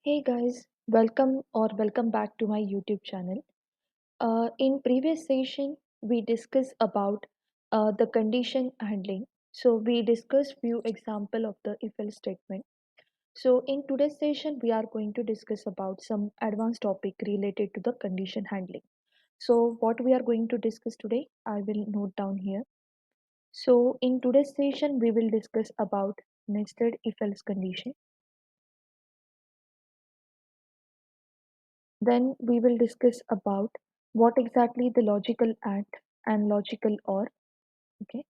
Hey guys, welcome back to my YouTube channel. In previous session, we discussed about the condition handling. So we discussed few example of the if-else statement. So in today's session, we are going to discuss about some advanced topic related to the condition handling. So what we are going to discuss today, I will note down here. So in today's session, we will discuss about nested if-else condition. Then we will discuss about what exactly the logical and logical or, okay.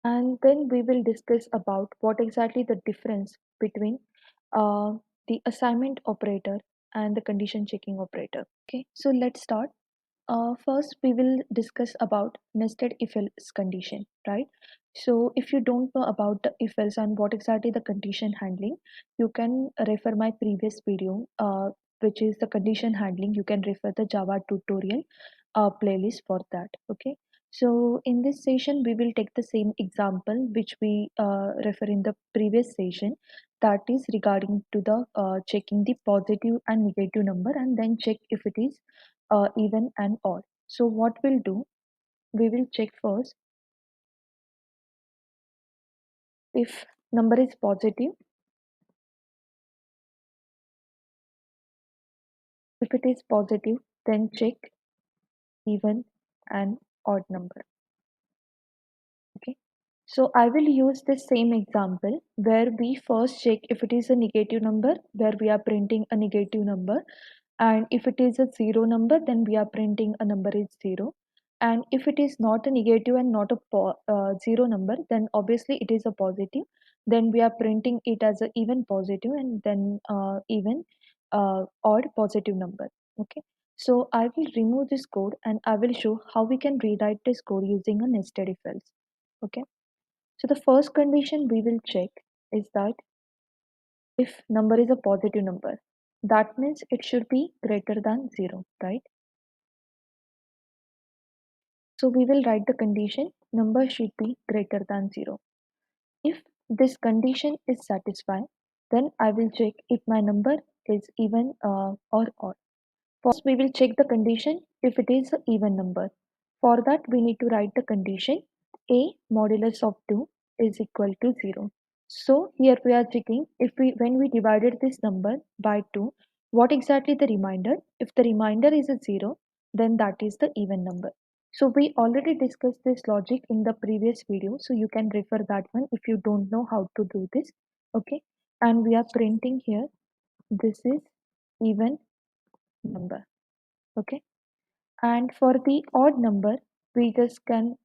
And then we will discuss about what exactly the difference between uh, the assignment operator and the condition checking operator. Okay, so let's start. First, we will discuss about nested if-else condition, right? So if you don't know about the if-else and what exactly the condition handling, you can refer my previous video, which is the condition handling. You can refer the Java tutorial playlist for that. Okay. So in this session, we will take the same example which we refer in the previous session. That is regarding to the checking the positive and negative number, and then check if it is even and odd. So what we'll do, we will check first if number is positive. If it is positive, then check even and odd number. Okay. So I will use the same example where we first check if it is a negative number, where we are printing a negative number, and if it is a zero number, then we are printing a number is zero. And if it is not a negative and not a zero number, then obviously it is a positive. Then we are printing it as a even positive, and then even odd positive number. Okay. So I will remove this code and I will show how we can rewrite this code using a nested if else. Okay. So the first condition we will check is that if number is a positive number, that means it should be greater than 0, right? So we will write the condition number should be greater than 0. If this condition is satisfied, then I will check if my number is even or odd. First, we will check the condition if it is an even number. For that, we need to write the condition a modulus of 2 is equal to 0. So here we are checking if when we divided this number by 2, what exactly the remainder? If the remainder is a 0, then that is the even number. So we already discussed this logic in the previous video, so you can refer that one if you don't know how to do this. Okay, and we are printing here this is even number. Okay, and for the odd number we just can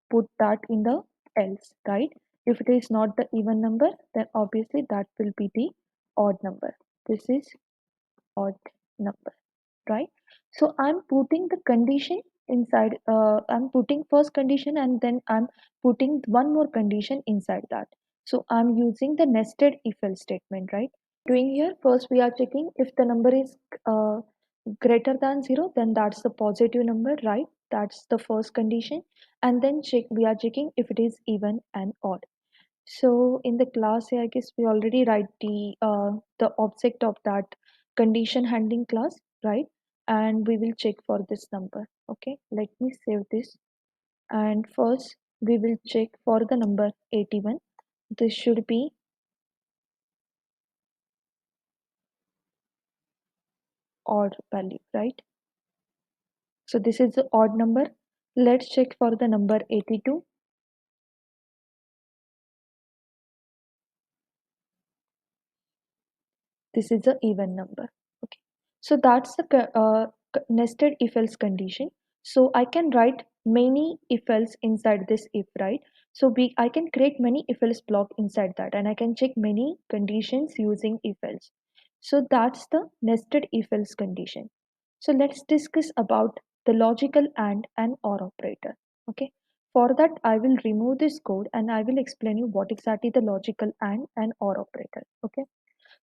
put that in the else, right? If it is not the even number, then obviously that will be the odd number. This is odd number, right? So I'm putting the condition inside. I'm putting first condition and then I'm putting one more condition inside that. So I'm using the nested if else statement, right? Doing here, first we are checking if the number is uh, greater than 0, then that's the positive number, right? That's the first condition. And then check we are checking if it is even and odd. So in the class, I guess we already write the object of that condition handling class, right? And we will check for this number. Okay, let me save this. And first we will check for the number 81. This should be odd value, right? So this is the odd number. Let's check for the number 82. This is the even number. Okay. So that's the nested if else condition. So I can write many if else inside this if, right? So I can create many if else block inside that, and I can check many conditions using if else. So that's the nested if else condition. So let's discuss about the logical and or operator. Okay. For that, I will remove this code and I will explain you what exactly the logical and or operator. Okay.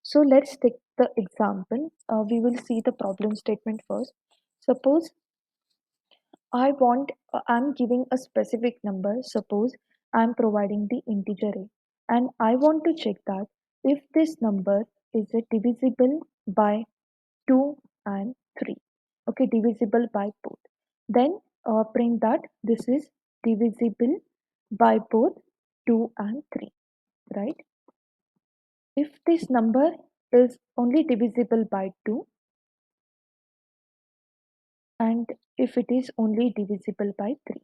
So let's take the example. We will see the problem statement first. Suppose I'm giving a specific number. Suppose I'm providing the integer a, and I want to check that if this number is divisible by 2 and 3, okay, divisible by both, then print that this is divisible by both 2 and 3, right? If this number is only divisible by 2 and if it is only divisible by 3,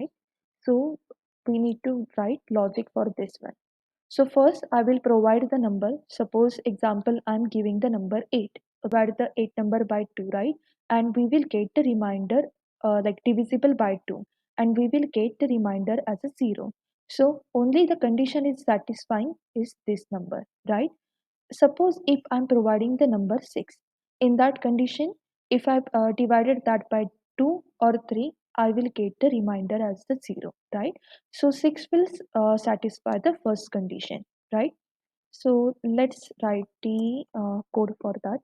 right? So we need to write logic for this one. So first I will provide the number. Suppose example I'm giving the number 8. Divide the 8 number by 2, right? And we will get the remainder like divisible by 2, and we will get the remainder as a 0. So only the condition is satisfying is this number, right? Suppose if I'm providing the number 6, in that condition, if I divided that by 2 or 3, I will get the remainder as the 0, right? So 6 will satisfy the first condition, right? So let's write the code for that.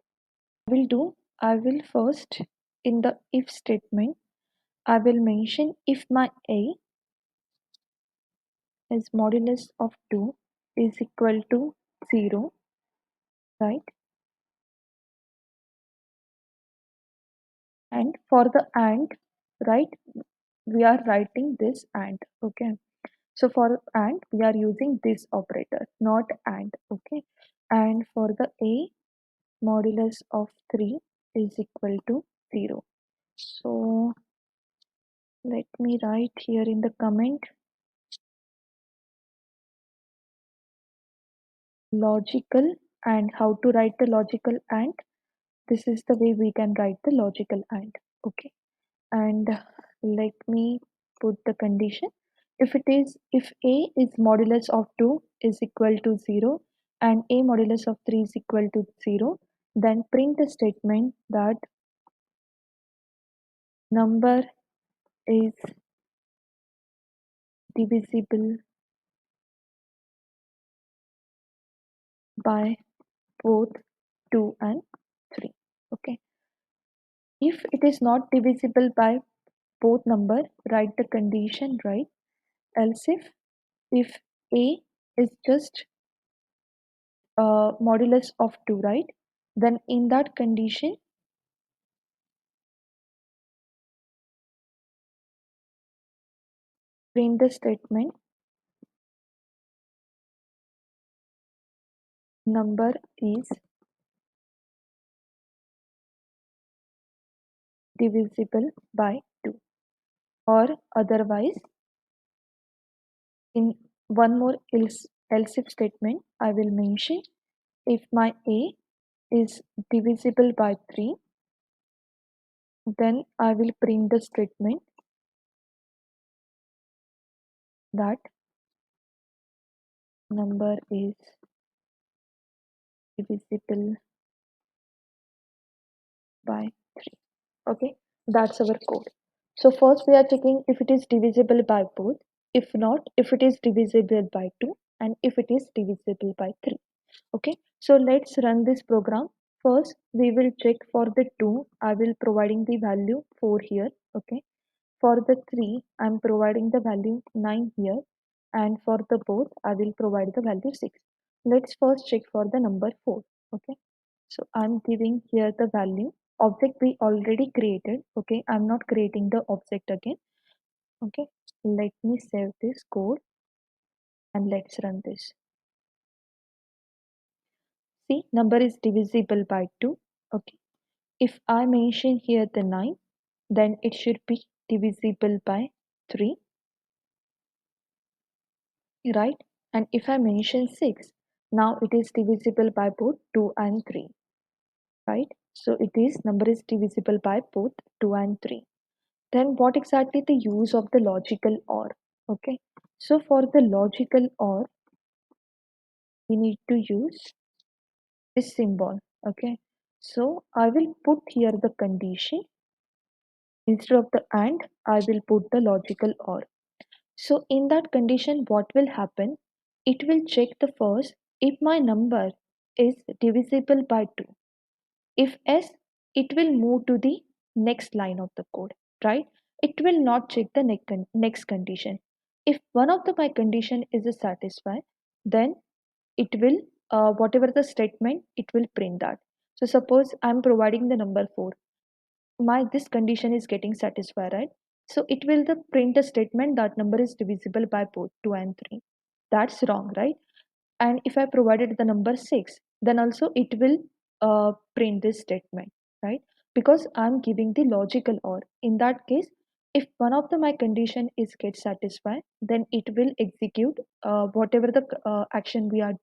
I will first, in the if statement, I will mention if my A is modulus of 2 is equal to 0, right? And for the AND, right, we are writing this AND, okay? So for AND, we are using this operator, not AND, okay? And for the A, modulus of 3 is equal to 0. So let me write here in the comment logical, and how to write the logical AND. This is the way we can write the logical AND, okay? And let me put the condition. If A is modulus of 2 is equal to 0 and A modulus of 3 is equal to 0, then print the statement that number is divisible by both 2 and 3. Okay. If it is not divisible by both number, write the condition, right? Else if A is just modulus of 2, right? Then in that condition, print the statement number is divisible by 2, or otherwise in one more else if statement I will mention if my A is divisible by 3, then I will print the statement that number is divisible by 3. Okay, that's our code. So first we are checking if it is divisible by both, if not, if it is divisible by 2, and if it is divisible by 3. Okay, so let's run this program. First we will check for the 2, I will providing the value 4 here. Okay, for the 3 I'm providing the value 9 here, and for the both I will provide the value 6. Let's first check for the number 4. Okay, so I'm giving here the value object we already created. Okay, I'm not creating the object again. Okay, let me save this code and let's run this. See, number is divisible by 2. Okay, if I mention here the 9, then it should be divisible by 3, right? And if I mention 6, now it is divisible by both 2 and 3, right? So it is number is divisible by both 2 and 3. Then what exactly the use of the logical OR? Okay, so for the logical OR, we need to use this symbol. Okay, so I will put here the condition. Instead of the AND, I will put the logical OR. So in that condition, what will happen? It will check the first if my number is divisible by 2. If yes, it will move to the next line of the code, right? It will not check the next condition. If one of my condition is satisfied, then it will whatever the statement, it will print that. So suppose I'm providing the number 4, my this condition is getting satisfied, right? So it will the print a statement that number is divisible by both 2 and 3. That's wrong, right? And if I provided the number 6, then also it will print this statement, right? Because I'm giving the logical or. In that case, if one of my condition is get satisfied, then it will execute whatever the action we are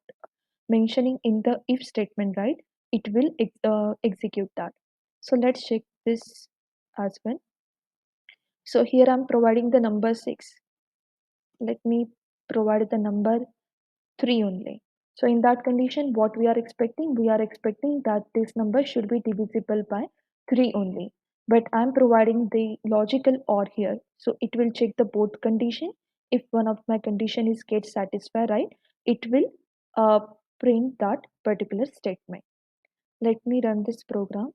mentioning in the if statement, right? It will execute that. So let's check this as well. So here I'm providing the number 6. Let me provide the number 3 only. So in that condition, what we are expecting? We are expecting that this number should be divisible by 3 only. But I'm providing the logical OR here. So it will check the both condition. If one of my condition is get satisfied, right, it will uh, print that particular statement. Let me run this program.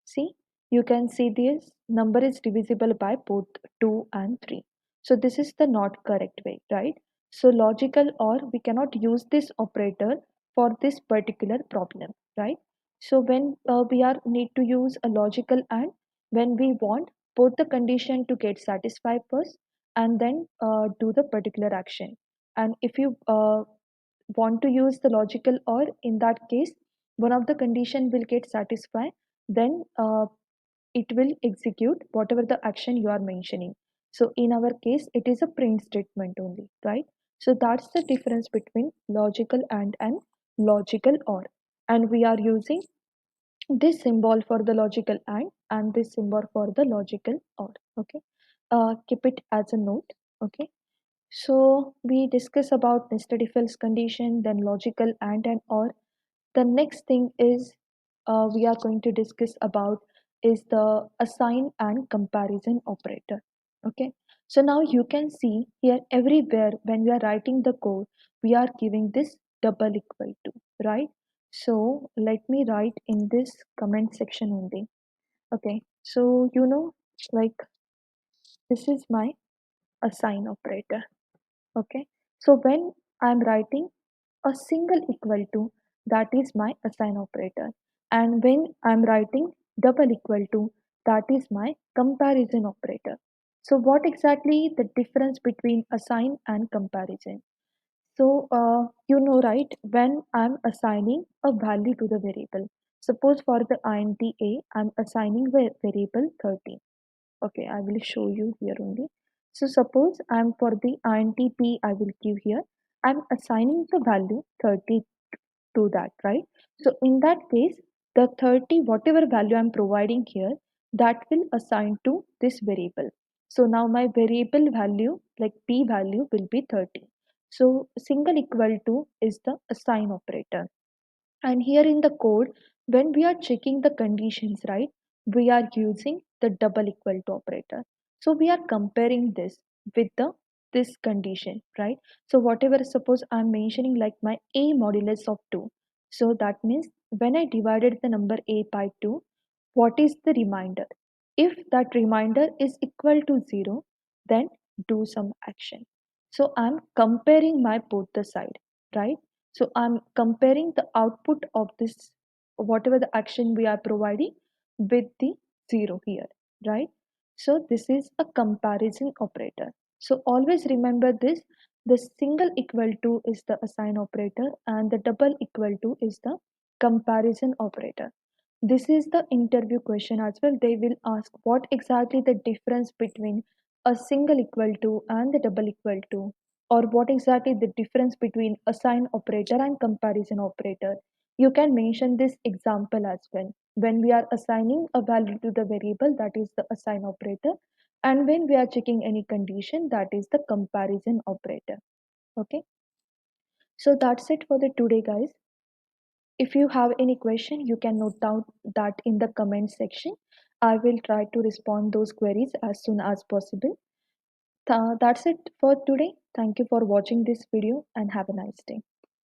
See, you can see this number is divisible by both 2 and 3. So this is the not correct way, right? So logical or we cannot use this operator for this particular problem, right? So when we are need to use a logical and when we want both the condition to get satisfied first and then do the particular action. And if you want to use the logical or, in that case one of the condition will get satisfied, then it will execute whatever the action you are mentioning. So in our case it is a print statement only, right? So that's the difference between logical and logical or. And we are using this symbol for the logical and this symbol for the logical or. Okay, keep it as a note. Okay, so we discuss about nested if else condition, then logical and or. The next thing is we are going to discuss about is the assign and comparison operator. Okay, so now you can see here everywhere when we are writing the code, we are giving this double equal to, right? So let me write in this comment section only. Okay, so like this is my assign operator. Okay, so when I'm writing a single equal to, that is my assign operator, and when I'm writing double equal to, that is my comparison operator. So what exactly the difference between assign and comparison? So right, when I'm assigning a value to the variable, suppose for the int a I'm assigning the variable 13. Okay, I will show you here only. So suppose I'm for the int p I will give here, I'm assigning the value 30 to that, right? So in that case, the 30, whatever value I'm providing here, that will assign to this variable. So now my variable value, like p value, will be 30. So single equal to is the assign operator. And here in the code, when we are checking the conditions, right, we are using the double equal to operator. So we are comparing this with the this condition, right? So whatever, suppose I'm mentioning like my a modulus of 2. So that means when I divided the number a by 2, what is the remainder? If that remainder is equal to 0, then do some action. So I'm comparing my both the side, right? So I'm comparing the output of this, whatever the action we are providing, with the 0 here, right? So this is a comparison operator. So always remember this, the single equal to is the assign operator and the double equal to is the comparison operator. This is the interview question as well. They will ask what exactly the difference between a single equal to and the double equal to, or what exactly the difference between assign operator and comparison operator. You can mention this example as well. When we are assigning a value to the variable, that is the assign operator, and when we are checking any condition, that is the comparison operator. Okay, so that's it for the today, guys. If you have any question, you can note down that in the comment section. I will try to respond those queries as soon as possible. That's it for today. Thank you for watching this video and have a nice day.